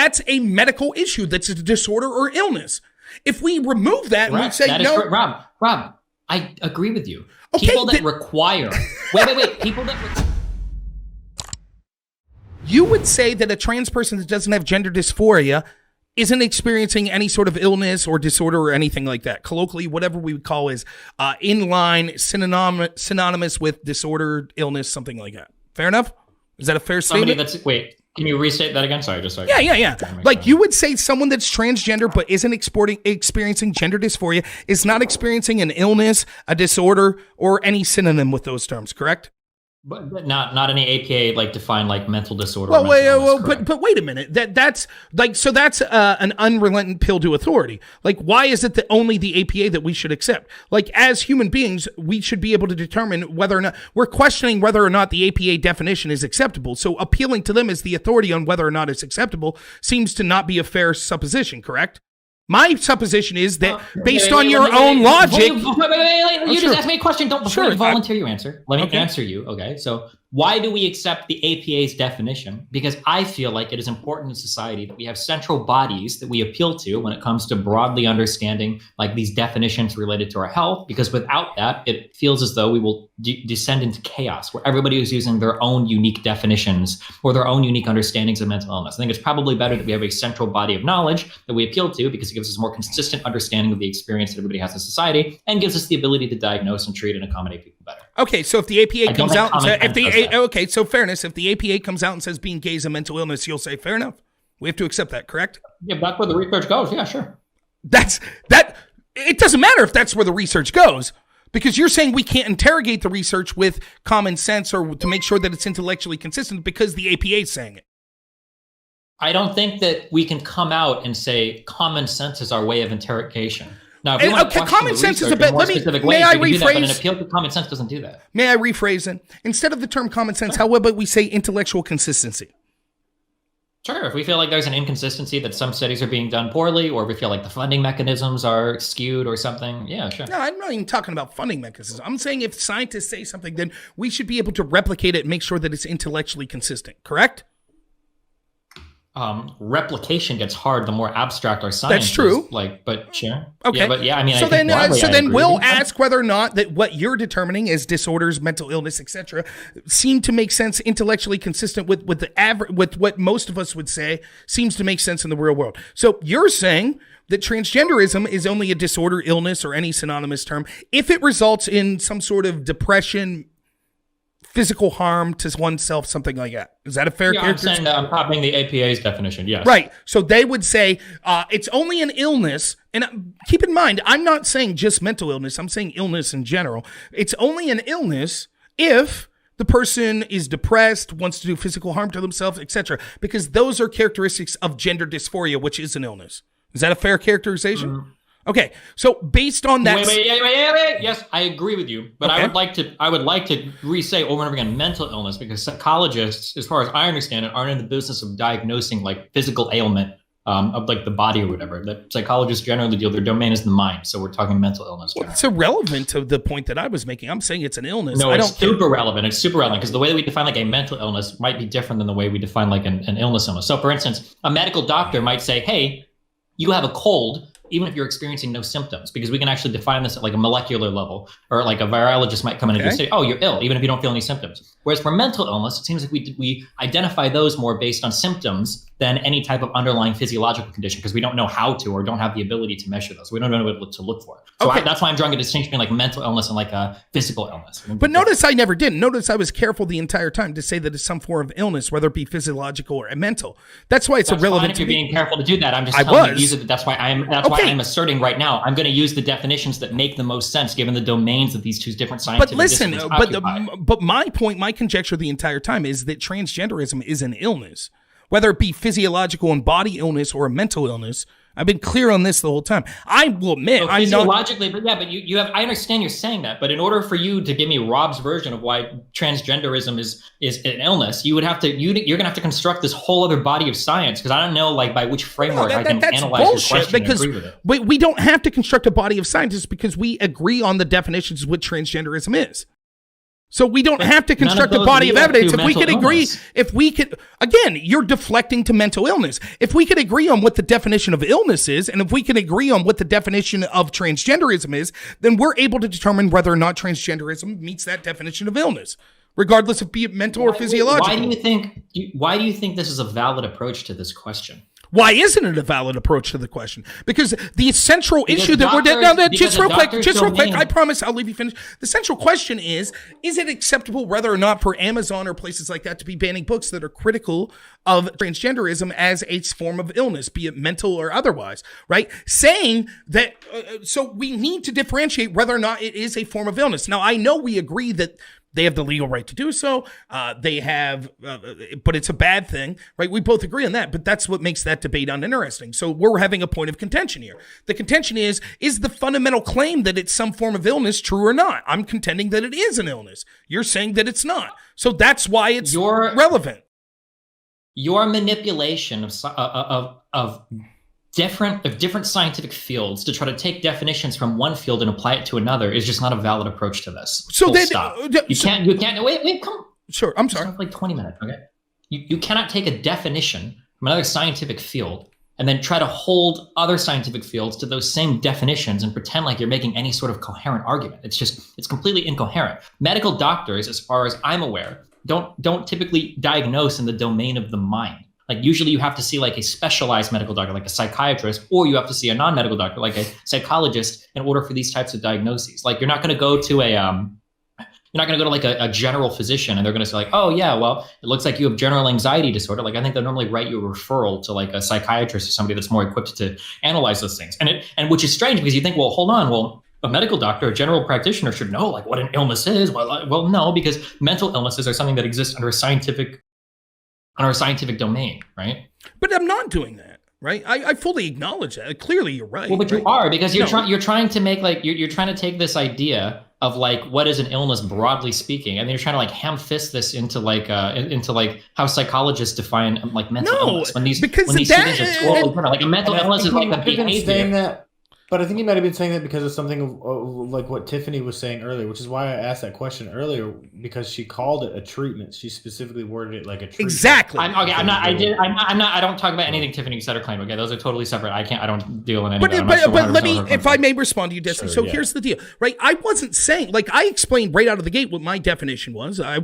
that's a medical issue. That's a disorder or illness. If we remove that and we say no, Rob, I agree with you. Okay, people that require wait, people that. You would say that a trans person that doesn't have gender dysphoria isn't experiencing any sort of illness or disorder or anything like that. Colloquially, whatever we would call is synonymous with disorder, illness, something like that. Fair enough? Is that a fair statement? Wait, can you restate that again? Sorry, Yeah. Like you would say someone that's transgender but isn't experiencing gender dysphoria is not experiencing an illness, a disorder, or any synonym with those terms, correct? But not any APA like defined like mental disorder. But wait a minute. That's an unrelenting pill to authority. Like, why is it that only the APA that we should accept? Like, as human beings, we should be able to determine whether or not we're questioning whether or not the APA definition is acceptable. So appealing to them as the authority on whether or not it's acceptable seems to not be a fair supposition, correct? My supposition is that based on your own logic... Wait. You just asked me a question. Don't volunteer your answer. Let me answer you, okay? So why do we accept the APA's definition? Because I feel like it is important in society that we have central bodies that we appeal to when it comes to broadly understanding like these definitions related to our health, because without that, it feels as though we will descend into chaos where everybody is using their own unique definitions or their own unique understandings of mental illness. I think it's probably better that we have a central body of knowledge that we appeal to because it gives us a more consistent understanding of the experience that everybody has in society and gives us the ability to diagnose and treat and accommodate people better. Okay, so if the APA comes out and says, fairness, if the APA comes out and says being gay is a mental illness, you'll say, fair enough. We have to accept that, correct? Yeah, that's where the research goes. Yeah, sure. It doesn't matter if that's where the research goes, because you're saying we can't interrogate the research with common sense or to make sure that it's intellectually consistent because the APA is saying it. I don't think that we can come out and say common sense is our way of interrogation. Now, if you want to common sense is a bit. May I rephrase? But an appeal to common sense doesn't do that. May I rephrase it? Instead of the term common sense, how about we say intellectual consistency? Sure. If we feel like there's an inconsistency that some studies are being done poorly, or if we feel like the funding mechanisms are skewed or something, yeah, sure. No, I'm not even talking about funding mechanisms. I'm saying if scientists say something, then we should be able to replicate it and make sure that it's intellectually consistent. Correct? Replication gets hard the more abstract our science That's true. is. But sure. Okay. Yeah, but yeah, I mean, so then we'll ask whether or not that what you're determining as disorders, mental illness, etc., seem to make sense intellectually consistent with what most of us would say seems to make sense in the real world. So you're saying that transgenderism is only a disorder, illness, or any synonymous term if it results in some sort of depression, physical harm to oneself, something like that. Is that a fair characterization? I'm copying the APA's definition, yes. Right. So they would say it's only an illness. And keep in mind, I'm not saying just mental illness. I'm saying illness in general. It's only an illness if the person is depressed, wants to do physical harm to themselves, etc. Because those are characteristics of gender dysphoria, which is an illness. Is that a fair characterization? Mm-hmm. Okay, so based on that, wait. Yes, I agree with you, but okay. I would like to re-say over and over again mental illness, because psychologists, as far as I understand it, aren't in the business of diagnosing like physical ailment of like the body or whatever. That psychologists generally deal, their domain is the mind, so we're talking mental illness. Well, it's irrelevant to the point that I was making. I'm saying it's an illness. No, it's super relevant. It's super relevant because the way that we define like a mental illness might be different than the way we define like an illness. So, for instance, a medical doctor might say, "Hey, you have a cold," even if you're experiencing no symptoms, because we can actually define this at like a molecular level, or like a virologist might come in and say, "Oh, you're ill," even if you don't feel any symptoms. Whereas for mental illness, it seems like we identify those more based on symptoms than any type of underlying physiological condition, because we don't know how to or don't have the ability to measure those. We don't know what to look for. So that's why I'm drawing a distinction between like mental illness and like a physical illness. But notice I never did. Notice I was careful the entire time to say that it's some form of illness, whether it be physiological or mental. That's why it's irrelevant. If you're being careful to do that, I'm just telling you that's why I'm asserting right now. I'm going to use the definitions that make the most sense given the domains of these two different scientific disciplines. But listen, but my point, my conjecture the entire time is that transgenderism is an illness. Whether it be physiological and body illness or a mental illness, I've been clear on this the whole time. I will admit, I know physiologically, but you have. I understand you're saying that, but in order for you to give me Rob's version of why transgenderism is an illness, you would have to. You're gonna have to construct this whole other body of science, because I don't know like by which framework I can analyze your question and agree with it. We don't have to construct a body of scientists because we agree on the definitions of what transgenderism is. So we don't have to construct a body of evidence. If we could agree, again, you're deflecting to mental illness. If we could agree on what the definition of illness is, and if we can agree on what the definition of transgenderism is, then we're able to determine whether or not transgenderism meets that definition of illness, regardless of be it mental or physiological. Why do you think this is a valid approach to this question? Why isn't it a valid approach to the question? Because the central issue that just real quick, I promise I'll leave you finish. The central question is it acceptable whether or not for Amazon or places like that to be banning books that are critical of transgenderism as a form of illness, be it mental or otherwise, right? Saying that, so we need to differentiate whether or not it is a form of illness. Now, I know we agree that they have the legal right to do so. But it's a bad thing, right? We both agree on that, but that's what makes that debate uninteresting. So we're having a point of contention here. The contention is the fundamental claim that it's some form of illness true or not? I'm contending that it is an illness. You're saying that it's not. So that's why it's relevant. Your manipulation of different scientific fields to try to take definitions from one field and apply it to another is just not a valid approach to this. So stop. You can't wait, come. Sure, I'm sorry. Like 20 minutes, okay? You cannot take a definition from another scientific field and then try to hold other scientific fields to those same definitions and pretend like you're making any sort of coherent argument. It's completely incoherent. Medical doctors, as far as I'm aware, don't typically diagnose in the domain of the mind. Like usually you have to see like a specialized medical doctor, like a psychiatrist, or you have to see a non-medical doctor, like a psychologist, in order for these types of diagnoses. Like you're not going to go to like a general physician and they're going to say like, oh yeah, well, it looks like you have general anxiety disorder. Like I think they'll normally write you a referral to like a psychiatrist or somebody that's more equipped to analyze those things. And which is strange because you think, well, hold on, well, a medical doctor, a general practitioner should know like what an illness is. Well, no, because mental illnesses are something that exists under a scientific domain, right? But I'm not doing that, right? I fully acknowledge that. Clearly, you're right. Well, but right? you are, because you're trying to make like you're trying to take this idea of like what is an illness broadly speaking, and then you're trying to like ham fist this into like how psychologists define like mental illness when these things are totally different. Like a mental illness is like a behavior. But I think he might have been saying that because of something like what Tiffany was saying earlier, which is why I asked that question earlier, because she called it a treatment. She specifically worded it like a treatment. Exactly. I don't talk about anything Tiffany said or claimed. Okay, those are totally separate. I don't deal in any of that. But let me, if I may respond to you, Destiny. Sure, so here's the deal, right? I wasn't saying, like I explained right out of the gate what my definition was. I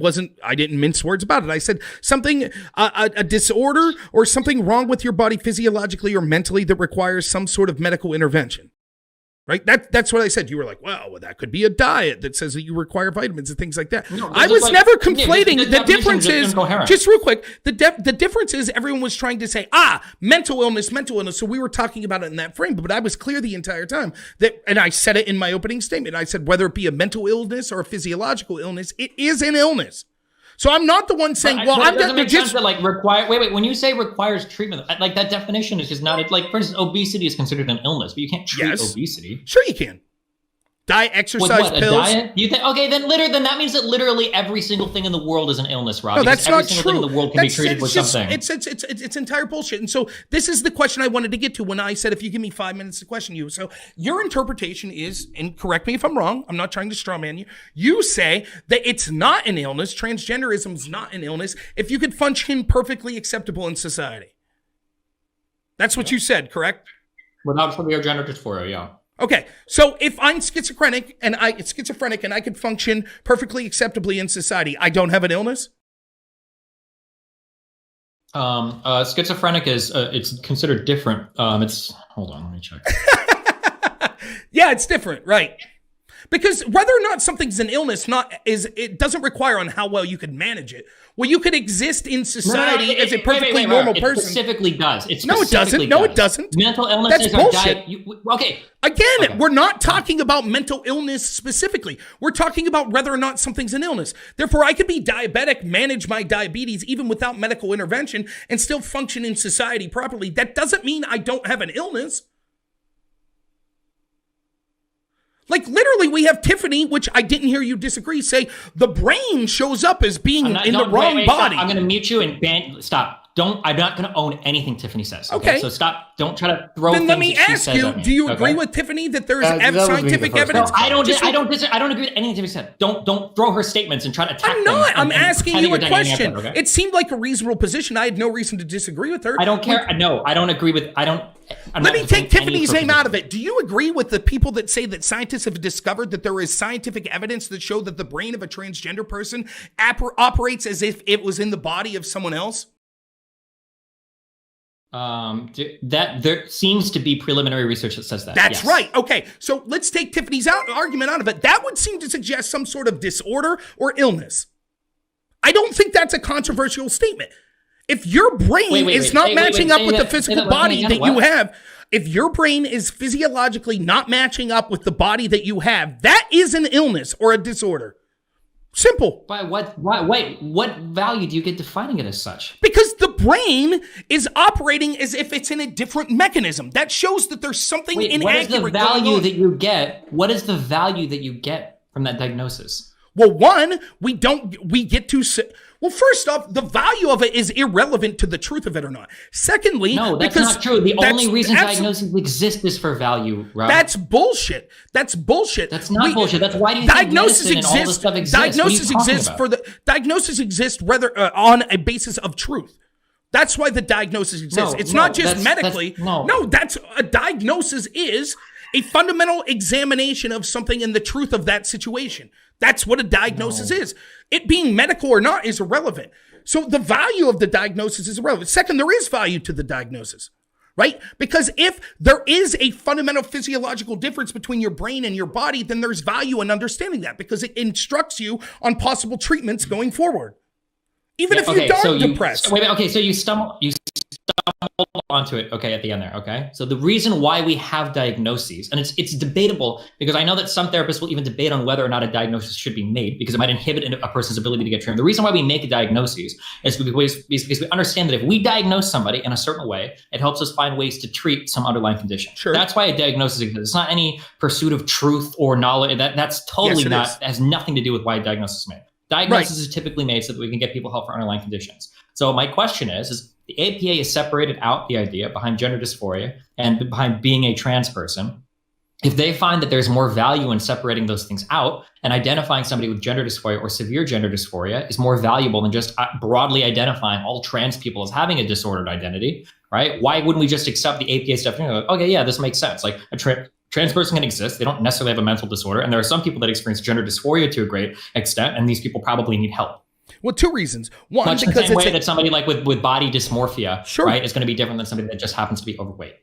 didn't mince words about it. I said something, a disorder or something wrong with your body physiologically or mentally that requires some sort of medical intervention. Right? That's what I said. You were like, well, that could be a diet that says that you require vitamins and things like that. No, I was never conflating. The difference is, just real quick, the difference is everyone was trying to say, mental illness. So we were talking about it in that frame, but I was clear the entire time and I said it in my opening statement. I said, whether it be a mental illness or a physiological illness, it is an illness. So I'm not the one saying, I'm just like require. Wait. When you say requires treatment, like that definition is just not. Like, for instance, obesity is considered an illness, but you can't treat obesity. Sure, you can. Diet, exercise, pills. A diet? You think? Okay, then that means that literally every single thing in the world is an illness, Rob. No, that's not true. Every single thing in the world can be treated with something. It's entire bullshit. And so this is the question I wanted to get to when I said, if you give me 5 minutes to question you. So your interpretation is, and correct me if I'm wrong, I'm not trying to straw man you. You say that it's not an illness. Transgenderism is not an illness if you could function perfectly acceptable in society. That's what you said, correct? Without severe gender dysphoria, yeah. Okay, so if I'm schizophrenic and I could function perfectly acceptably in society, I don't have an illness? Schizophrenic is it's considered different. Hold on, let me check. Yeah, it's different, right? Because whether or not something's an illness, it doesn't require on how well you could manage it. Well, you could exist in society as a perfectly normal person. It specifically does. No, it doesn't. No, it doesn't. Mental illnesses are bullshit. Again, we're not talking about mental illness specifically. We're talking about whether or not something's an illness. Therefore, I could be diabetic, manage my diabetes even without medical intervention, and still function in society properly. That doesn't mean I don't have an illness. Like literally, we have Tiffany, which I didn't hear you disagree, say the brain shows up as being in the wrong body. Stop. I'm going to mute you and ban. Stop. I'm not going to own anything Tiffany says. Okay. So stop. Don't try to throw then things let me that she ask says you, at me, do you okay? agree with Tiffany that there's that was scientific the first evidence? time. I don't agree with anything Tiffany said. Don't throw her statements and try to attack I'm them. not. and I'm asking you a question. Answer, okay? It seemed like a reasonable position. I had no reason to disagree with her. I don't care. No, I don't agree with. Let me take Tiffany's name out of it. Do you agree with the people that say that scientists have discovered that there is scientific evidence that show that the brain of a transgender person operates as if it was in the body of someone else? That there seems to be preliminary research that says that. That's yes. right. Okay, so let's take Tiffany's argument out of it. That would seem to suggest some sort of disorder or illness. I don't think that's a controversial statement. If your brain is not matching up with the physical body that you have, if your brain is physiologically not matching up with the body that you have, that is an illness or a disorder. Simple. By what? Wait, what value do you get defining it as such? Because the brain is operating as if it's in a different mechanism. That shows that there's something inaccurate what is the value going on. that you get? What is the value that you get from that diagnosis? Well, one, we get to... Well, first off, the value of it is irrelevant to the truth of it or not. Secondly, no, that's not true. The only reason diagnoses exist is for value, Rob. That's bullshit. That's bullshit. That's not bullshit. That's why do you diagnosis think medicine exists. And all this stuff exists? Diagnosis exists rather on a basis of truth. That's why the diagnosis exists. It's not just medically. That's a diagnosis is a fundamental examination of something and the truth of that situation. That's what a diagnosis is. It being medical or not is irrelevant. So the value of the diagnosis is irrelevant. Second, there is value to the diagnosis, right? Because if there is a fundamental physiological difference between your brain and your body, then there's value in understanding that because it instructs you on possible treatments going forward. Even if you're depressed. So you stumbled onto it, at the end there, okay? So the reason why we have diagnoses, and it's debatable, because I know that some therapists will even debate on whether or not a diagnosis should be made, because it might inhibit a person's ability to get treatment. The reason why we make a diagnosis is because we understand that if we diagnose somebody in a certain way, it helps us find ways to treat some underlying condition. Sure. That's why a diagnosis exists. It's not any pursuit of truth or knowledge. That's totally has nothing to do with why a diagnosis is made. Diagnosis is typically made so that we can get people help for underlying conditions. So my question is the APA has separated out the idea behind gender dysphoria and behind being a trans person. If they find that there's more value in separating those things out and identifying somebody with gender dysphoria or severe gender dysphoria is more valuable than just broadly identifying all trans people as having a disordered identity, right? Why wouldn't we just accept the APA's definition? Like, okay, yeah, this makes sense. Like a trans person can exist. They don't necessarily have a mental disorder. And there are some people that experience gender dysphoria to a great extent. And these people probably need help. Well, two reasons. One, much because the same way that somebody like with body dysmorphia, sure, right, is going to be different than somebody that just happens to be overweight.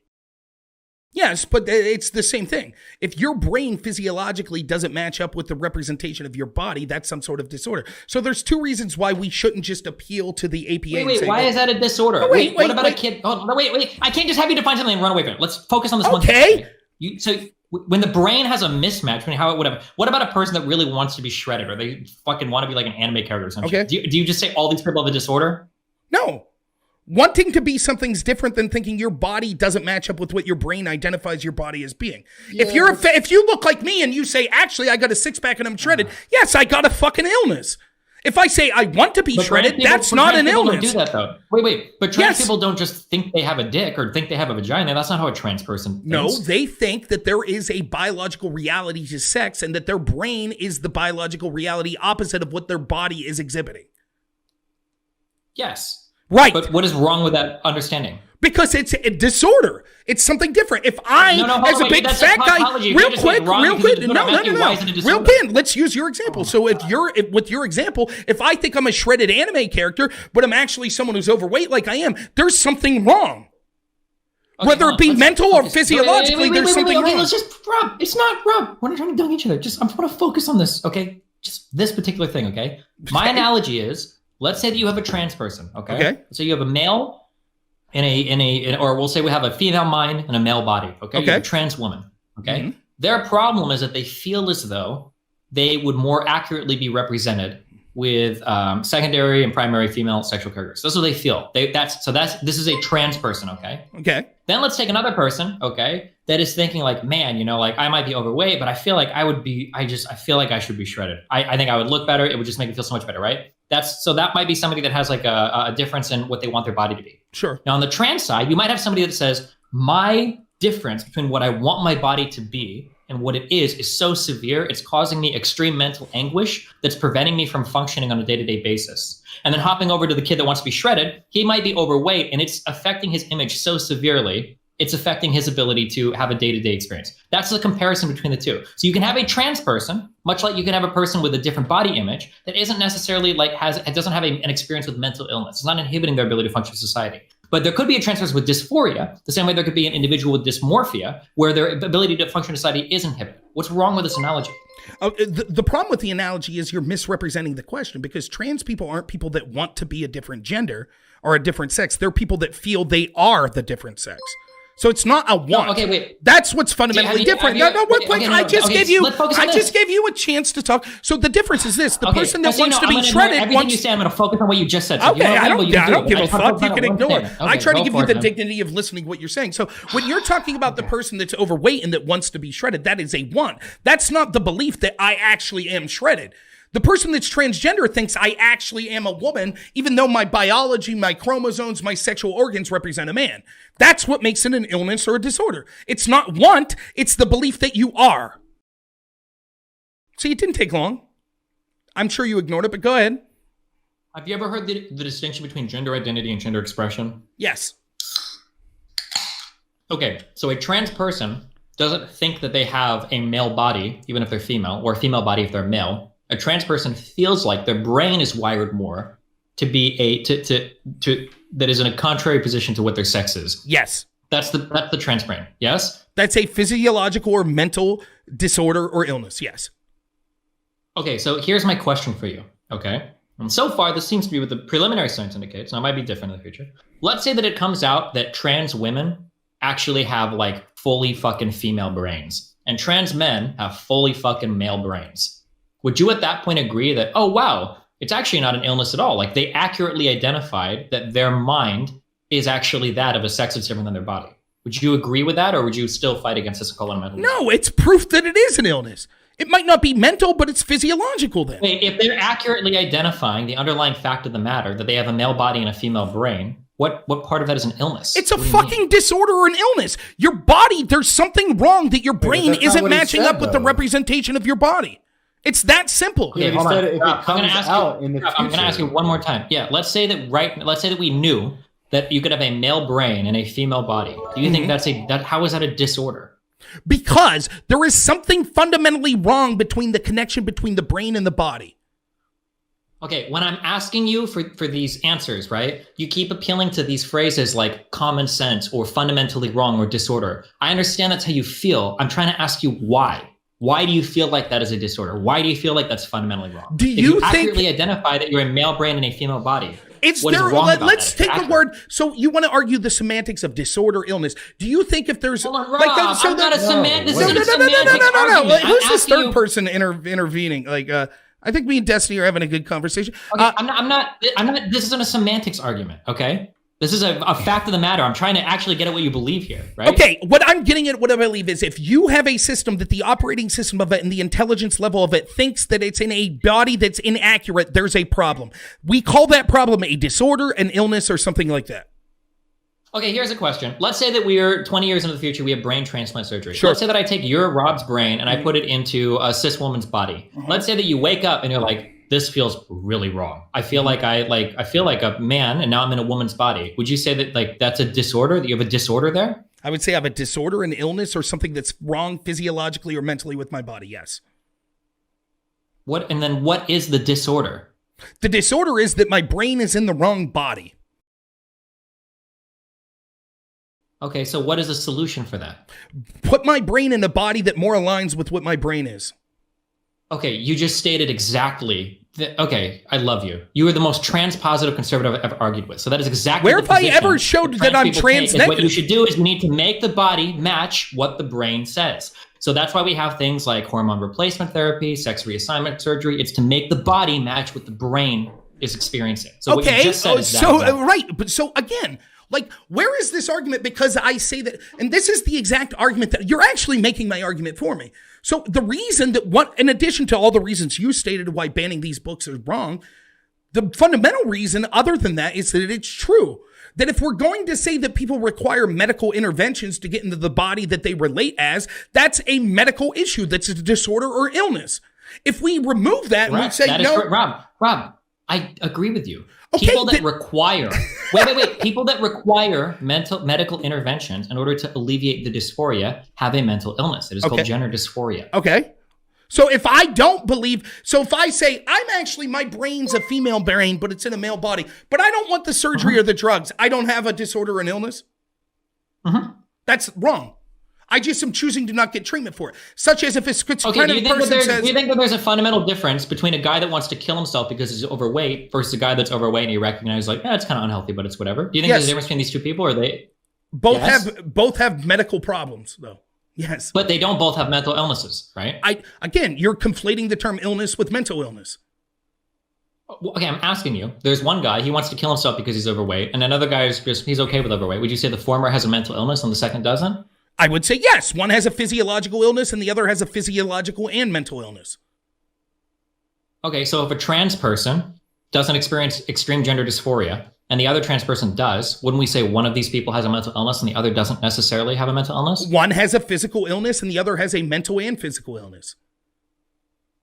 Yes, but it's the same thing. If your brain physiologically doesn't match up with the representation of your body, that's some sort of disorder. So there's two reasons why we shouldn't just appeal to the APA. Wait, why is that a disorder? No, what about a kid? Oh, no, wait. I can't just have you define something and run away from it. Let's focus on this one thing. Okay. So when the brain has a mismatch, whatever. What about a person that really wants to be shredded or they fucking want to be like an anime character or something? Okay. Do you just say all these people have a disorder? No. Wanting to be something's different than thinking your body doesn't match up with what your brain identifies your body as being. Yeah, if you look like me and you say, actually, I got a six-pack and I'm shredded, yes, I got a fucking illness. If I say I want to be shredded, that's not an illness. Don't do that though. Wait. But trans people don't just think they have a dick or think they have a vagina. That's not how a trans person thinks. No, they think that there is a biological reality to sex and that their brain is the biological reality opposite of what their body is exhibiting. Yes. Right. But what is wrong with that understanding? Because it's a disorder. It's something different. If as a big fat guy, real quick, let's use your example. So with your example, if I think I'm a shredded anime character, but I'm actually someone who's overweight like I am, there's something wrong. Okay, whether it be mental or physiologically, there's something wrong. Let's just, Rob, it's not, Rob. We're not trying to dunk each other. I want to focus on this, okay? Just this particular thing, okay? My analogy is, let's say that you have a trans person, okay? So you have a male or we'll say we have a female mind and a male body, okay? You have a trans woman, okay? Mm-hmm. Their problem is that they feel as though they would more accurately be represented with secondary and primary female sexual characteristics. That's what they feel. This is a trans person, okay? Okay. Then let's take another person, okay, that is thinking like, man, you know, like I might be overweight, but I feel like I feel like I should be shredded. I think I would look better. It would just make me feel so much better, right? That might be somebody that has like a difference in what they want their body to be. Sure. Now on the trans side, you might have somebody that says, my difference between what I want my body to be and what it is so severe, it's causing me extreme mental anguish that's preventing me from functioning on a day-to-day basis. And then hopping over to the kid that wants to be shredded, he might be overweight and it's affecting his image so severely, it's affecting his ability to have a day-to-day experience. That's the comparison between the two. So you can have a trans person, much like you can have a person with a different body image that isn't necessarily doesn't have an experience with mental illness. It's not inhibiting their ability to function in society. But there could be a trans person with dysphoria, the same way there could be an individual with dysmorphia, where their ability to function in society is inhibited. What's wrong with this analogy? The problem with the analogy is you're misrepresenting the question, because trans people aren't people that want to be a different gender or a different sex. They're people that feel they are the different sex. So it's not a want. No, okay, wait. That's what's fundamentally different. I just gave you a chance to talk. So the difference is this: the person that wants to be shredded everything you say, I'm going to focus on what you just said. So okay, I don't give a fuck. You can ignore it. I try to give you the dignity of listening to what you're saying. So when you're talking about the person that's overweight and that wants to be shredded, that is a want. That's not the belief that I actually am shredded. The person that's transgender thinks I actually am a woman, even though my biology, my chromosomes, my sexual organs represent a man. That's what makes it an illness or a disorder. It's not want, it's the belief that you are. See, it didn't take long. I'm sure you ignored it, but go ahead. Have you ever heard the distinction between gender identity and gender expression? Yes. Okay, so a trans person doesn't think that they have a male body, even if they're female, or a female body if they're male. A trans person feels like their brain is wired more to be that is in a contrary position to what their sex is. Yes. That's the trans brain. Yes? That's a physiological or mental disorder or illness. Yes. Okay, so here's my question for you. Okay. And so far, this seems to be what the preliminary science indicates. Now, it might be different in the future. Let's say that it comes out that trans women actually have like fully fucking female brains and trans men have fully fucking male brains. Would you at that point agree that, oh, wow, it's actually not an illness at all? Like they accurately identified that their mind is actually that of a sex that's different than their body. Would you agree with that, or would you still fight against this called a mental disorder? No, it's proof that it is an illness. It might not be mental, but it's physiological then. Wait, if they're accurately identifying the underlying fact of the matter, that they have a male body and a female brain, what part of that is an illness? It's a fucking disorder or an illness. Your body, there's something wrong that your brain isn't matching up with the representation of your body. It's that simple. Okay, hold on. I'm going to ask you one more time. Yeah, let's say that we knew that you could have a male brain and a female body. Do you think how is that a disorder? Because there is something fundamentally wrong between the connection between the brain and the body. Okay, when I'm asking you for these answers, right, you keep appealing to these phrases like common sense or fundamentally wrong or disorder. I understand that's how you feel. I'm trying to ask you why. Why do you feel like that is a disorder? Why do you feel like that's fundamentally wrong? Do you think accurately identify that you're a male brain and a female body? Let's take the word. So you want to argue the semantics of disorder, illness. Do you think if there's I'm not a semantic. No. Who's this third person intervening? Like, I think me and Destiny are having a good conversation. Okay, I'm not. This isn't a semantics argument. Okay. This is a fact of the matter. I'm trying to actually get at what you believe here, right? Okay, what I'm getting at, what I believe is if you have a system that the operating system of it and the intelligence level of it thinks that it's in a body that's inaccurate, there's a problem. We call that problem a disorder, an illness, or something like that. Okay, here's a question. Let's say that we are 20 years into the future, we have brain transplant surgery. Sure. Let's say that I take Rob's brain and I put it into a cis woman's body. Let's say that you wake up and you're like, this feels really wrong. I feel like I feel like a man and now I'm in a woman's body. Would you say that that's a disorder, that you have a disorder there? I would say I have a disorder, an illness, or something that's wrong physiologically or mentally with my body, yes. What is the disorder? The disorder is that my brain is in the wrong body. Okay, so what is the solution for that? Put my brain in a body that more aligns with what my brain is. Okay, you just stated exactly. Okay, I love you. You are the most trans-positive conservative I've ever argued with. So that is exactly where have I ever showed that I'm trans negative? What you should do is you need to make the body match what the brain says. So that's why we have things like hormone replacement therapy, sex reassignment surgery. It's to make the body match what the brain is experiencing. So what you just said is right. But so again, like, where is this argument? Because I say that, and this is the exact argument that you're actually making my argument for me. So the reason that in addition to all the reasons you stated why banning these books is wrong, the fundamental reason other than that is that it's true. That if we're going to say that people require medical interventions to get into the body that they relate as, that's a medical issue. That's a disorder or illness. If we remove that and we say no. Rob, I agree with you. Okay, people that require people that require medical interventions in order to alleviate the dysphoria have a mental illness. It is called gender dysphoria. Okay. So if I don't believe, so if I say my brain's a female brain, but it's in a male body, but I don't want the surgery or the drugs, I don't have a disorder or an illness. That's wrong. I just am choosing to not get treatment for it. Such as if a schizophrenic person says... Do you think that there's a fundamental difference between a guy that wants to kill himself because he's overweight versus a guy that's overweight and he recognizes it's kind of unhealthy, but it's whatever? Do you think there's a difference between these two people, or are they... Both have medical problems, though. Yes. But they don't both have mental illnesses, right? Again, you're conflating the term illness with mental illness. Okay, I'm asking you. There's one guy, he wants to kill himself because he's overweight, and another guy is he's okay with overweight. Would you say the former has a mental illness and the second doesn't? I would say yes. One has a physiological illness and the other has a physiological and mental illness. Okay, so if a trans person doesn't experience extreme gender dysphoria and the other trans person does, wouldn't we say one of these people has a mental illness and the other doesn't necessarily have a mental illness? One has a physical illness and the other has a mental and physical illness.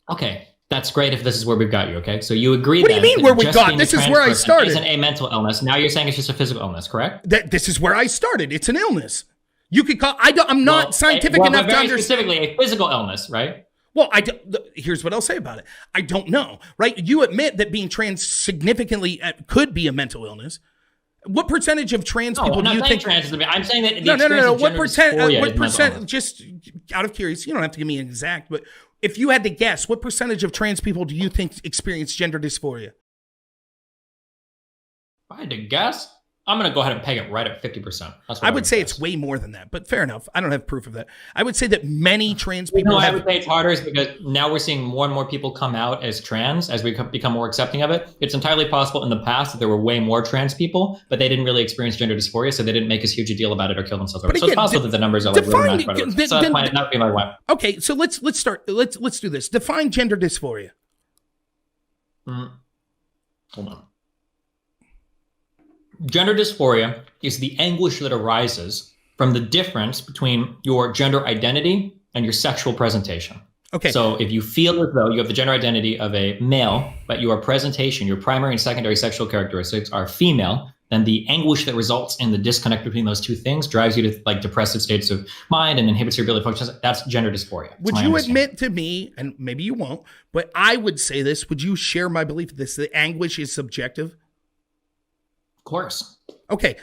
Okay, that's great if this is where we've got you, okay? So you agree What do you mean where we got? This is where I started. Isn't a mental illness. Now you're saying it's just a physical illness, correct? This is where I started. It's an illness. You could call. I'm not scientific enough to understand. Specifically, a physical illness, right? Well, here's what I'll say about it. I don't know, right? You admit that being trans significantly could be a mental illness. What percentage of trans people do you think? I'm saying that. No. What percent? Just out of curiosity, you don't have to give me an exact, but if you had to guess, what percentage of trans people do you think experience gender dysphoria? If I had to guess, I'm going to go ahead and peg it right at 50%. I would say it's way more than that, but fair enough. I don't have proof of that. I would say that many trans people I would say it's harder is because now we're seeing more and more people come out as trans as we become more accepting of it. It's entirely possible in the past that there were way more trans people, but they didn't really experience gender dysphoria, so they didn't make as huge a deal about it or kill themselves. So it's possible that the numbers are really matched by the so that's fine. Not be my wife. Okay, so let's start. Let's do this. Define gender dysphoria. Hold on. Gender dysphoria is the anguish that arises from the difference between your gender identity and your sexual presentation. Okay. So if you feel as though you have the gender identity of a male, but your presentation, your primary and secondary sexual characteristics are female, then the anguish that results in the disconnect between those two things drives you to like depressive states of mind and inhibits your ability to function. That's gender dysphoria. Would you admit to me, and maybe you won't, but I would say this, would you share my belief that the anguish is subjective? Of course. Okay.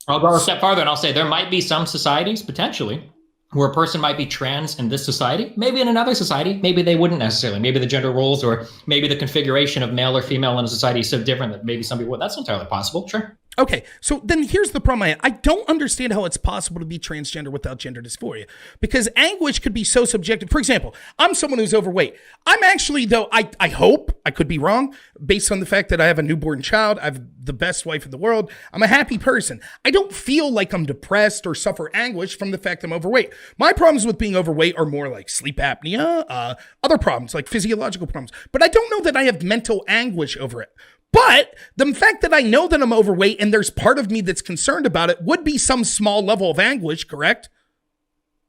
I'll go a step farther and I'll say there might be some societies, potentially, where a person might be trans in this society, maybe in another society, maybe they wouldn't necessarily. Maybe the gender roles or maybe the configuration of male or female in a society is so different that maybe some people would. That's entirely possible, sure. Okay, so then here's the problem. I don't understand how it's possible to be transgender without gender dysphoria, because anguish could be so subjective. For example, I'm someone who's overweight. I'm actually, though, I hope, I could be wrong, based on the fact that I have a newborn child, I have the best wife in the world, I'm a happy person. I don't feel like I'm depressed or suffer anguish from the fact I'm overweight. My problems with being overweight are more like sleep apnea, other problems, like physiological problems. But I don't know that I have mental anguish over it. But the fact that I know that I'm overweight and there's part of me that's concerned about it would be some small level of anguish, correct?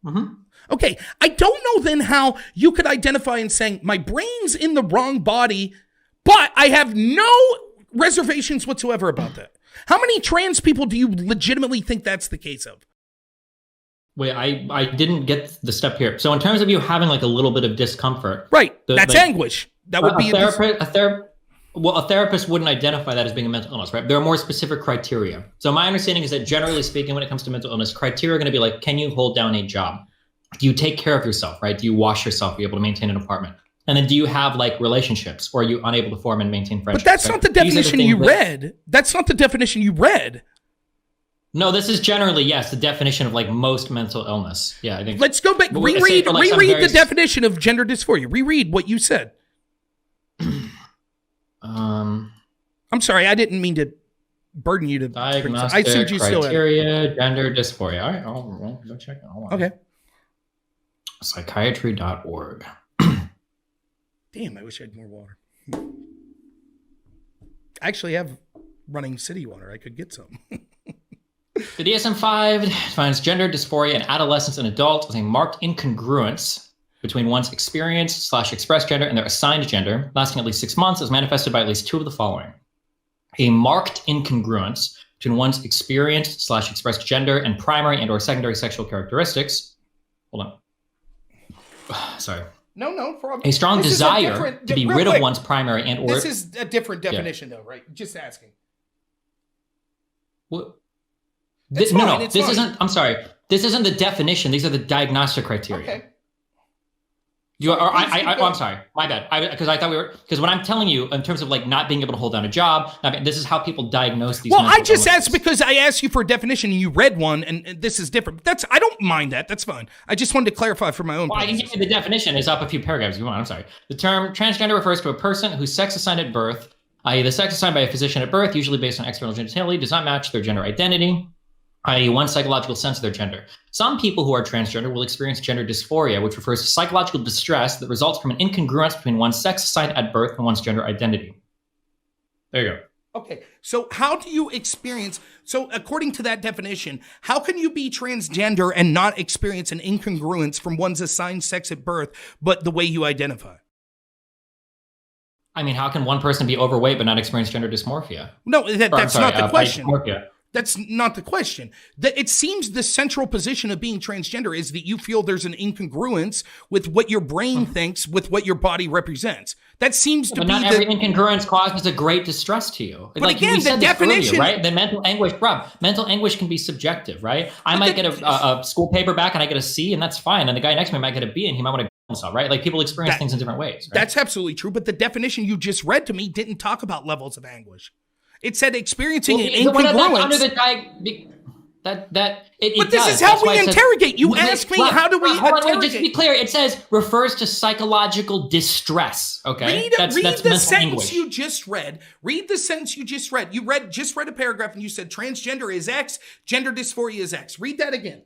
Mm-hmm. Okay, I don't know then how you could identify and saying my brain's in the wrong body, but I have no reservations whatsoever about that. How many trans people do you legitimately think that's the case of? Wait, I didn't get the step here. So in terms of you having like a little bit of discomfort. Right, that's like, anguish. That would be a therapist wouldn't identify that as being a mental illness, right? There are more specific criteria. So my understanding is that generally speaking, when it comes to mental illness, criteria are going to be like, can you hold down a job? Do you take care of yourself, right? Do you wash yourself? Are you able to maintain an apartment? And then do you have like relationships, or are you unable to form and maintain friendships? But that's not the definition you read. That's not the definition you read. No, this is generally, yes, the definition of like most mental illness. Yeah, I think. Let's go back. Reread the definition of gender dysphoria. Reread what you said. I'm sorry, I didn't mean to burden you to diagnostic I assumed you criteria, gender dysphoria. All right, I'll go check it. Hold on. Okay. Psychiatry.org. Damn, I wish I had more water. I actually have running city water. I could get some. The DSM-5 defines gender dysphoria in adolescents and adults as a marked incongruence between one's experienced/expressed gender and their assigned gender, lasting at least 6 months, as manifested by at least two of the following. A marked incongruence between one's experienced/expressed gender and primary and or secondary sexual characteristics. Hold on. Sorry. No problem. A strong desire to be rid of one's primary and or... This is a different definition though, right? Just asking. What? This isn't... I'm sorry. This isn't the definition. These are the diagnostic criteria. Okay. I'm sorry, my bad. Because I thought because when I'm telling you in terms of like not being able to hold down a job, this is how people diagnose these. Well, I just asked because I asked you for a definition and you read one, and this is different. I don't mind that. That's fine. I just wanted to clarify for my own. Well, I can give you the definition. It's up a few paragraphs if you want. I'm sorry. The term transgender refers to a person whose sex assigned at birth, i.e., the sex assigned by a physician at birth, usually based on external genitalia, does not match their gender identity, i.e., one psychological sense of their gender. Some people who are transgender will experience gender dysphoria, which refers to psychological distress that results from an incongruence between one's sex assigned at birth and one's gender identity. There you go. Okay, so how do you experience, so according to that definition, how can you be transgender and not experience an incongruence from one's assigned sex at birth, but the way you identify? I mean, how can one person be overweight but not experience gender dysmorphia? No, that's not the question. That's not the question. It seems the central position of being transgender is that you feel there's an incongruence with what your brain thinks with what your body represents. That seems to be not every incongruence causes a great distress to you. But like again, the definition, earlier, right? The mental anguish, mental anguish can be subjective, right? I might get a school paper back and I get a C and that's fine. And the guy next to me might get a B and he might want to himself, right? Like people experience things in different ways. Right? That's absolutely true. But the definition you just read to me didn't talk about levels of anguish. It said experiencing an incongruence. But this is how we interrogate. You ask me, how do we interrogate? Just to be clear, it says refers to psychological distress. Okay, read the sentence you just read. Read the sentence you just read. You just read a paragraph and you said transgender is X, gender dysphoria is X. Read that again.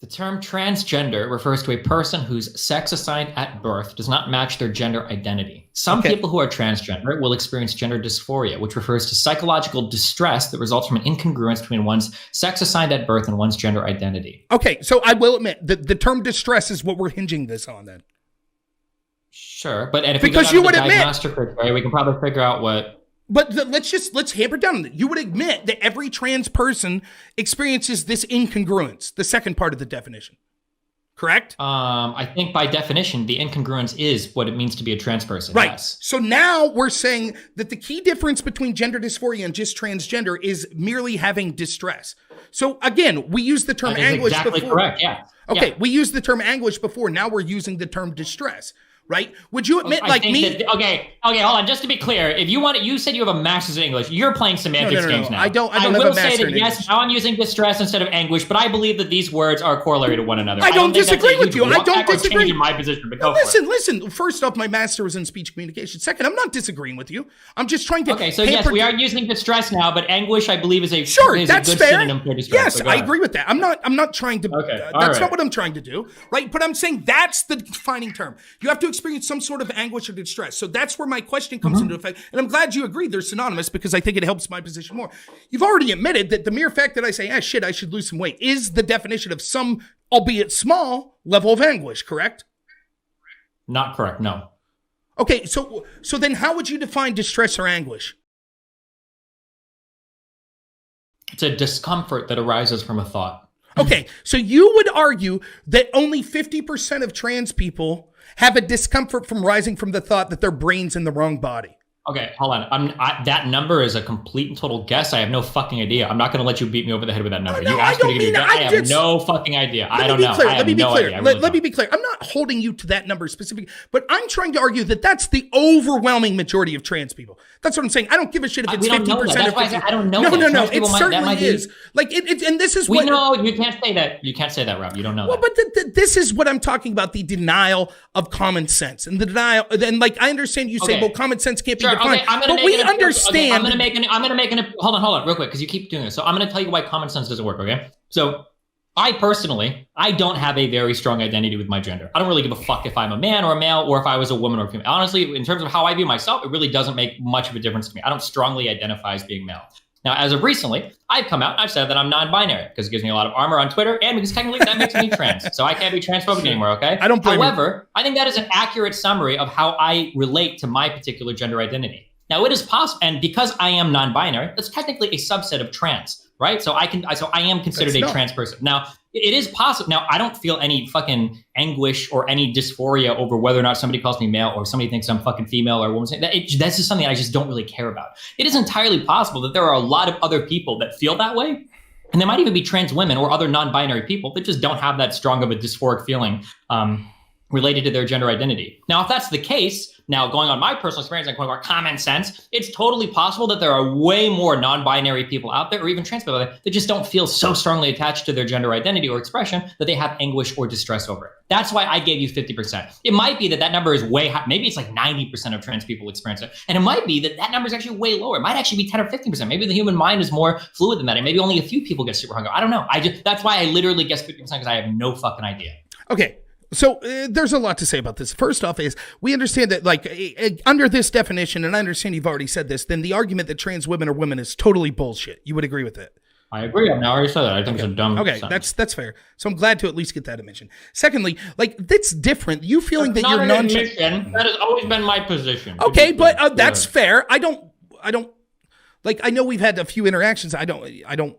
The term transgender refers to a person whose sex assigned at birth does not match their gender identity. Some people who are transgender will experience gender dysphoria, which refers to psychological distress that results from an incongruence between one's sex assigned at birth and one's gender identity. Okay, so I will admit that the term distress is what we're hinging this on then. Sure, but if because we go down to the diagnostic criteria, we can probably figure out what... But let's hammer down on it. You would admit that every trans person experiences this incongruence, the second part of the definition, correct? I think by definition, the incongruence is what it means to be a trans person. Right. Yes. So now we're saying that the key difference between gender dysphoria and just transgender is merely having distress. So again, we use the term anguish before. Exactly correct. Yeah. Okay. Yeah. We used the term anguish before. Now we're using the term distress. Right? Would you admit, okay, hold on. Just to be clear, if you want it, you said you have a master's in English. You're playing semantics games now. I don't have a master's in English. I will say that yes, now I'm using distress instead of anguish, but I believe that these words are corollary to one another. I don't disagree with you. I don't disagree. In my position, but listen. First off, my master was in speech communication. Second, I'm not disagreeing with you. I'm just trying to. Okay, so yes, we are using distress now, but anguish, I believe, is a good synonym for distress. Yes, I agree with that. I'm not trying to. That's not what I'm trying to do, right? But I'm saying that's the defining term. You have to experience some sort of anguish or distress. So that's where my question comes into effect. And I'm glad you agreed they're synonymous because I think it helps my position more. You've already admitted that the mere fact that I say, I should lose some weight is the definition of some, albeit small, level of anguish, correct? Not correct, no. Okay, so then how would you define distress or anguish? It's a discomfort that arises from a thought. Okay, so you would argue that only 50% of trans people have a discomfort from rising from the thought that their brain's in the wrong body. Okay, hold on. That number is a complete and total guess. I have no fucking idea. I'm not going to let you beat me over the head with that number. You asked me to give you a guess. I have no fucking idea. I don't know. Let me be clear. Let me be clear. I'm not holding you to that number specifically, but I'm trying to argue that that's the overwhelming majority of trans people. That's what I'm saying. I don't give a shit if it's 50% or 50%. I don't know. No. It certainly is. Like and this is what no. You can't say that. You can't say that, Rob. You don't know. Well, that. but this is what I'm talking about: the denial of common sense and the denial. And like I understand you say, well, common sense can't be defined, but we understand. I'm gonna make an. Hold on, real quick, because you keep doing this. So I'm gonna tell you why common sense doesn't work. Okay, so. I personally, I don't have a very strong identity with my gender. I don't really give a fuck if I'm a man or a male or if I was a woman or a female. Honestly, in terms of how I view myself, it really doesn't make much of a difference to me. I don't strongly identify as being male. Now, as of recently, I've come out and I've said that I'm non-binary because it gives me a lot of armor on Twitter and because technically that makes me trans. So I can't be transphobic anymore, okay? I don't blame However, I think that is an accurate summary of how I relate to my particular gender identity. Now, it is possible, and because I am non-binary, that's technically a subset of trans, right? So I am considered a trans person. Now, it is possible. Now, I don't feel any fucking anguish or any dysphoria over whether or not somebody calls me male or somebody thinks I'm fucking female or woman. That's just something I just don't really care about. It is entirely possible that there are a lot of other people that feel that way. And they might even be trans women or other non-binary people that just don't have that strong of a dysphoric feeling related to their gender identity. Now, if that's the case, now going on my personal experience and going about common sense, it's totally possible that there are way more non-binary people out there or even trans people that just don't feel so strongly attached to their gender identity or expression that they have anguish or distress over it. That's why I gave you 50%. It might be that that number is way high. Maybe it's like 90% of trans people experience it. And it might be that that number is actually way lower. It might actually be 10 or 15%. Maybe the human mind is more fluid than that. And maybe only a few people get super hungry. I don't know. That's why I literally guessed 50% because I have no fucking idea. Okay. So there's a lot to say about this. First off is we understand that like under this definition, and I understand you've already said this, then the argument that trans women are women is totally bullshit. You would agree with it? I agree. I already said that. I think it's a dumb sentence. That's fair. So I'm glad to at least get that admission. Secondly, like that's different. You feeling that you're non-admission. That has always been my position. Okay, but that's fair. I don't like. I know we've had a few interactions. I don't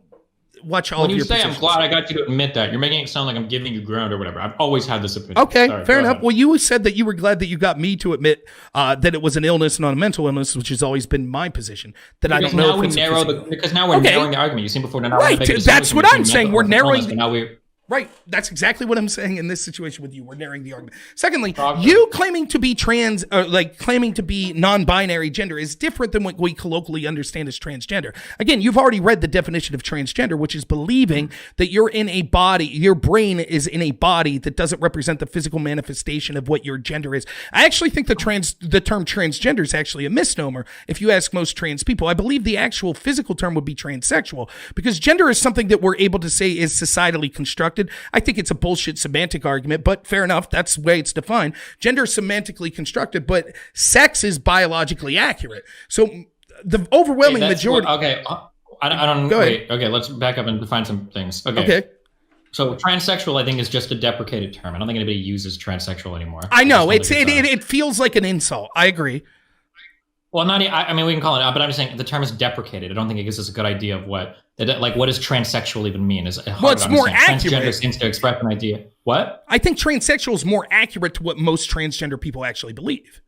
watch all of your positions. When you say I'm glad I got you to admit that, you're making it sound like I'm giving you ground or whatever. I've always had this opinion. Okay, fair enough. Well, you said that you were glad that you got me to admit that it was an illness, not a mental illness, which has always been my position. That I don't know. Because now we're narrowing the argument. You seen before. Right. That's what I'm saying. We're narrowing. Right. That's exactly what I'm saying in this situation with you. We're narrowing the argument. Secondly, you claiming to be trans, claiming to be non-binary gender is different than what we colloquially understand as transgender. Again, you've already read the definition of transgender, which is believing that you're in a body, your brain is in a body that doesn't represent the physical manifestation of what your gender is. I actually think the term transgender is actually a misnomer. If you ask most trans people, I believe the actual physical term would be transsexual because gender is something that we're able to say is societally constructed. I think it's a bullshit semantic argument, but fair enough. That's the way it's defined. Gender is semantically constructed, but sex is biologically accurate. So the overwhelming majority. I don't. Go ahead. Okay, let's back up and define some things. Okay. So transsexual, I think, is just a deprecated term. I don't think anybody uses transsexual anymore. I know it feels like an insult. I agree. Well, I mean, we can call it, but I'm just saying the term is deprecated. I don't think it gives us a good idea of what does transsexual even mean? It's more accurate. Transgender seems to express an idea. What? I think transsexual is more accurate to what most transgender people actually believe.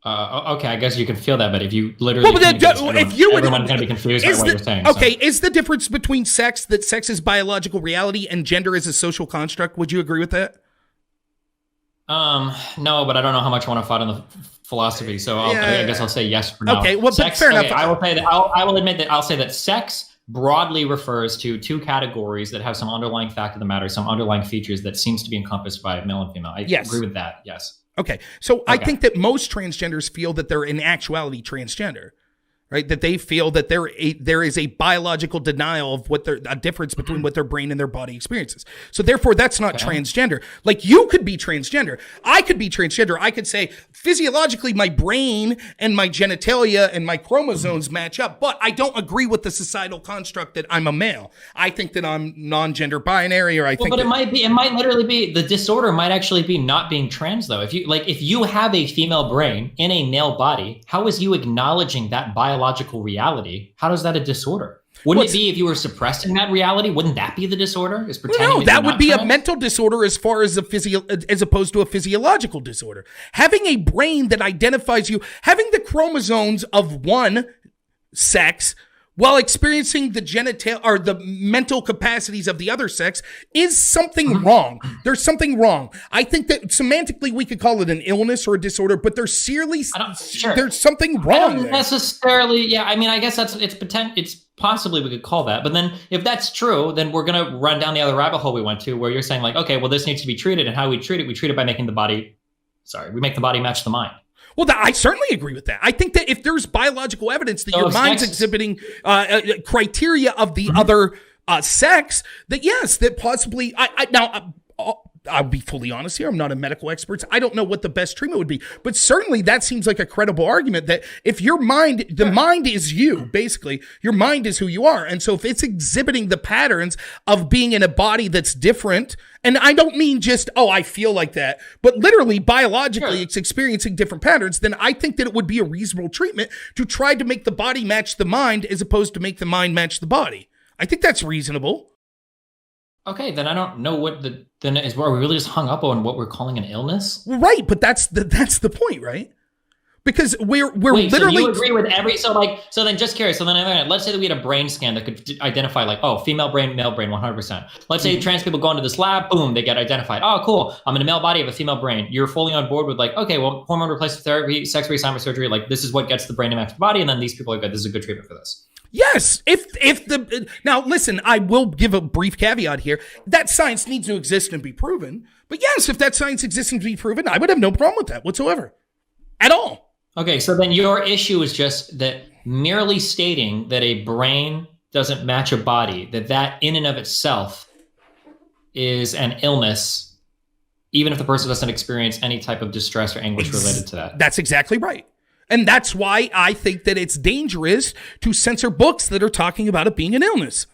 Okay, I guess you can feel that, but if you literally, everyone's going to be confused by what you're saying. Okay, is the difference between sex that sex is biological reality and gender is a social construct? Would you agree with that? No, but I don't know how much I want to fight on the philosophy, so I guess I'll say yes for now. Okay, well, sex, fair enough. I will say that I will admit that I'll say that sex broadly refers to two categories that have some underlying fact of the matter, some underlying features that seems to be encompassed by male and female. I agree with that. Yes. Okay, so I think that most transgenders feel that they're in actuality transgender. Right, that they feel that there is a biological denial of a difference between what their brain and their body experiences. So therefore, that's not transgender. Like you could be transgender. I could be transgender. I could say physiologically my brain and my genitalia and my chromosomes match up, but I don't agree with the societal construct that I'm a male. I think that I'm non-gender binary, or it might literally be the disorder might actually be not being trans though. If you have a female brain in a male body, how is you acknowledging that biological reality? How is that a disorder? Wouldn't it be if you were suppressing that reality? Wouldn't that be the disorder? Is pretending No, that would be trans? a mental disorder as far as as opposed to a physiological disorder. Having a brain that identifies you, having the chromosomes of one sex while experiencing the genital or the mental capacities of the other sex is something wrong. There's something wrong. I think that semantically we could call it an illness or a disorder, but there's there's something wrong. I don't necessarily. Yeah, I mean, I guess it's possibly we could call that. But then if that's true, then we're gonna run down the other rabbit hole we went to, where you're saying like, okay, well, this needs to be treated, and how we treat it by making the body. We make the body match the mind. Well, I certainly agree with that. I think that if there's biological evidence that your mind's exhibiting criteria of the other sex, that yes, that possibly. I'll be fully honest here. I'm not a medical expert. So I don't know what the best treatment would be, but certainly that seems like a credible argument that if your mind, the mind is you, basically, your mind is who you are. And so if it's exhibiting the patterns of being in a body that's different, and I don't mean just, I feel like that, but literally biologically it's experiencing different patterns, then I think that it would be a reasonable treatment to try to make the body match the mind as opposed to make the mind match the body. I think that's reasonable. Okay, then I don't know then is where we really just hung up on what we're calling an illness. Right, but that's the point, right? Because we're literally. So you agree with so then just curious. So then let's say that we had a brain scan that could identify female brain, male brain, 100%. Let's say trans people go into this lab, boom, they get identified. Oh, cool. I'm in a male body, I have a female brain. You're fully on board with okay, well, hormone replacement therapy, sex reassignment surgery, this is what gets the brain to match the body, and then these people are good. This is a good treatment for this. Yes, now listen, I will give a brief caveat here. That science needs to exist and be proven. But yes, if that science exists and be proven, I would have no problem with that whatsoever. At all. Okay, so then your issue is just that merely stating that a brain doesn't match a body, that in and of itself is an illness, even if the person doesn't experience any type of distress or anguish related to that. That's exactly right. And that's why I think that it's dangerous to censor books that are talking about it being an illness,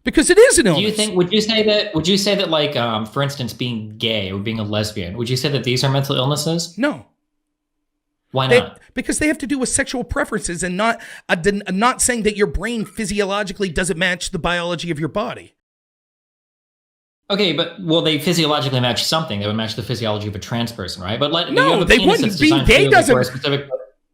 because it is an illness. Would you say that for instance, being gay or being a lesbian, would you say that these are mental illnesses? No. Why not? Because they have to do with sexual preferences and not saying that your brain physiologically doesn't match the biology of your body. Okay, but they physiologically match something. They would match the physiology of a trans person, right? But no, they wouldn't. Being gay doesn't.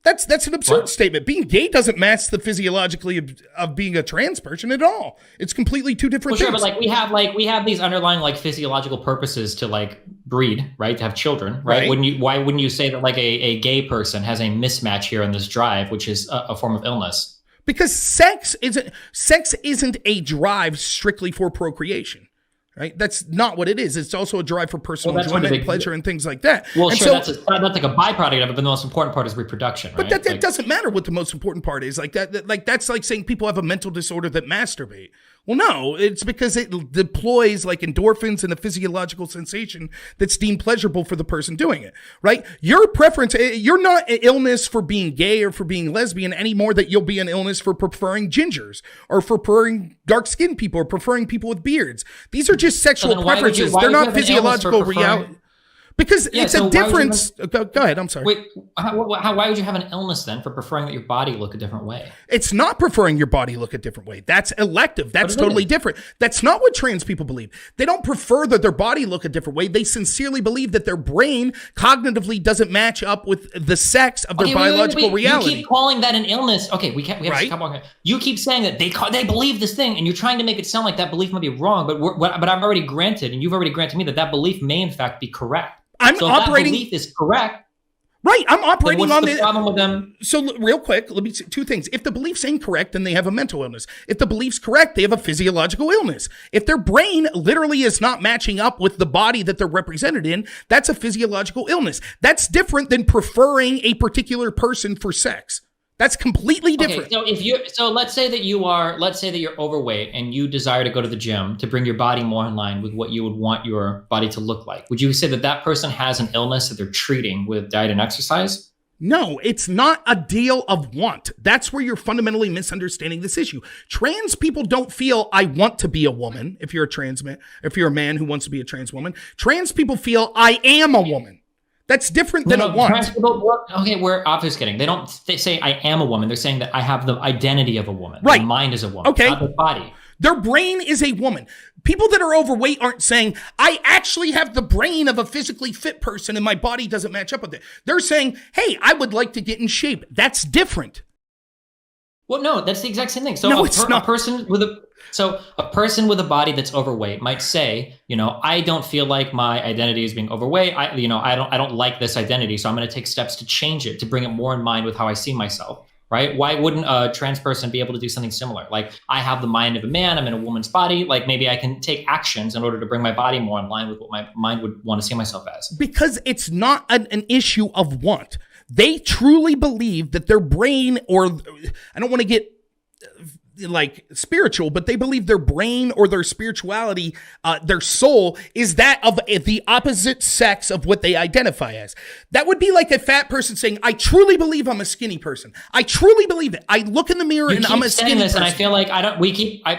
That's an absurd statement. Being gay doesn't match the physiologically of being a trans person at all. It's completely two different things. Sure, but we have these underlying physiological purposes to breed, right? To have children, right? Why wouldn't you say that a gay person has a mismatch here in this drive, which is a form of illness? Because sex isn't a drive strictly for procreation. Right? That's not what it is. It's also a drive for personal enjoyment and pleasure and things like that. Well, and sure, that's a byproduct of it, but the most important part is reproduction, right? But that doesn't matter what the most important part is. That's like saying people have a mental disorder that masturbate. Well, no, it's because it deploys endorphins and a physiological sensation that's deemed pleasurable for the person doing it, right? Your preference, you're not an illness for being gay or for being lesbian any more that you'll be an illness for preferring gingers or for preferring dark-skinned people or preferring people with beards. These are just sexual preferences. They're not physiological reality. Because it's a difference. Go ahead. I'm sorry. Wait, why would you have an illness then for preferring that your body look a different way? It's not preferring your body look a different way. That's elective. That's totally different. That's not what trans people believe. They don't prefer that their body look a different way. They sincerely believe that their brain cognitively doesn't match up with the sex of their biological reality. You keep calling that an illness. Okay, we have to come on. You keep saying that they believe this thing, and you're trying to make it sound like that belief might be wrong. But I've already granted, and you've already granted me that belief may in fact be correct. If that belief is correct, right? I'm operating on the problem with them. So real quick, let me say two things. If the belief's incorrect, then they have a mental illness. If the belief's correct, they have a physiological illness. If their brain literally is not matching up with the body that they're represented in, that's a physiological illness. That's different than preferring a particular person for sex. That's completely different. Okay, so let's say that you're overweight and you desire to go to the gym to bring your body more in line with what you would want your body to look like. Would you say that person has an illness that they're treating with diet and exercise? No, it's not a deal of want. That's where you're fundamentally misunderstanding this issue. Trans people don't feel I want to be a woman. If you're a trans man, if you're a man who wants to be a trans woman, trans people feel I am a woman. That's different than a want. Okay, we're obfuscating. They say I am a woman. They're saying that I have the identity of a woman. Right. My mind is a woman, not the body. Their brain is a woman. People that are overweight aren't saying, I actually have the brain of a physically fit person and my body doesn't match up with it. They're saying, hey, I would like to get in shape. That's different. Well, no, that's the exact same thing. So no, a person with a body that's overweight might say, I don't feel like my identity is being overweight. I don't like this identity. So I'm going to take steps to change it, to bring it more in line with how I see myself. Right? Why wouldn't a trans person be able to do something similar? Like, I have the mind of a man, I'm in a woman's body. Like, maybe I can take actions in order to bring my body more in line with what my mind would want to see myself as. Because it's not an issue of want. They truly believe that their brain, or I don't want to get like spiritual, but they believe their brain or their spirituality, their soul is that of the opposite sex of what they identify as. That would be like a fat person saying, I truly believe I'm a skinny person. I truly believe it. I look in the mirror and I'm a skinny person. And I feel like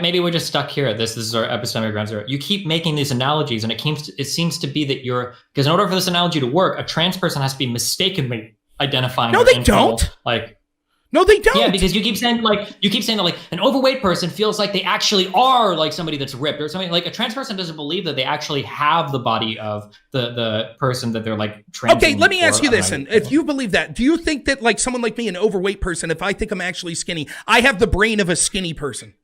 maybe we're just stuck here at this. This is our epistemic ground zero. You keep making these analogies and it seems to be that because in order for this analogy to work, a trans person has to be mistakenly identifying. No, they don't. No, they don't. Yeah, because you keep saying that an overweight person feels like they actually are like somebody that's ripped or something. Like, a trans person doesn't believe that they actually have the body of the person that they're like trans. Okay, let me ask you this, and if you believe that, do you think that like someone like me, an overweight person, if I think I'm actually skinny, I have the brain of a skinny person?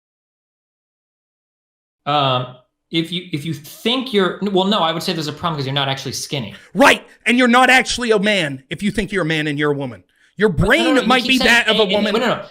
If you think no, I would say there's a problem because you're not actually skinny. Right, and you're not actually a man if you think you're a man and you're a woman. Your brain might be that of a woman. No.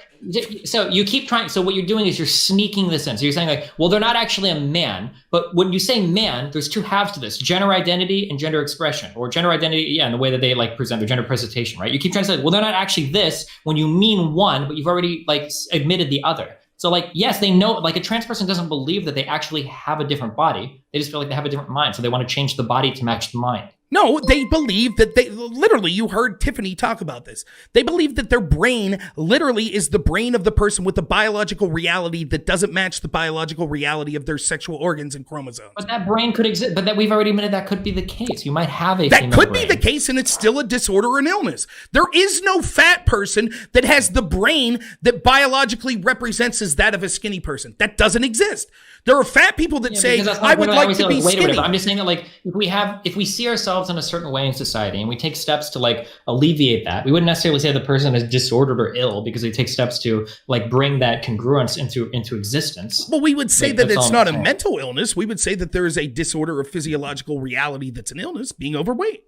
So you keep trying. So what you're doing is you're sneaking this in. So you're saying like, well, they're not actually a man. But when you say man, there's two halves to this: gender identity and gender expression, or gender identity, and the way that they like present their gender presentation, right? You keep trying to say, well, they're not actually this when you mean one, but you've already like admitted the other. So like, yes, they know, like a trans person doesn't believe that they actually have a different body. They just feel like they have a different mind. So they want to change the body to match the mind. No, they believe that literally, you heard Tiffany talk about this. They believe that their brain literally is the brain of the person with the biological reality that doesn't match the biological reality of their sexual organs and chromosomes. But that brain could exist, but that we've already admitted that could be the case. You might have a that could be the case, and it's still a disorder or an illness. There is no fat person that has the brain that biologically represents as that of a skinny person. That doesn't exist. There are fat people that say, I would like to be skinny. I'm just saying that like, if we see ourselves in a certain way in society and we take steps to like alleviate that, we wouldn't necessarily say the person is disordered or ill because they take steps to like bring that congruence into existence. Well, we would say that it's not a mental illness. We would say that there is a disorder of physiological reality that's an illness, being overweight.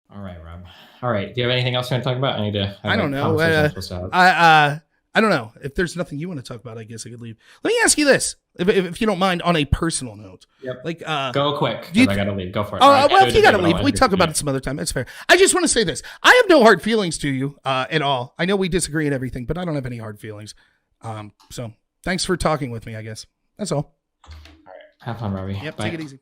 All right, Rob. All right. Do you have anything else you want to talk about? I don't know. I don't know. If there's nothing you want to talk about, I guess I could leave. Let me ask you this, if you don't mind, on a personal note. Yep. Like, go quick, because I got to leave. Go for it. Oh, well, if you got to leave, we talk about it some other time. That's fair. I just want to say this. I have no hard feelings to you at all. I know we disagree in everything, but I don't have any hard feelings. So thanks for talking with me, I guess. That's all. All right. Have fun, Robbie. Yep, Bye. Take it easy.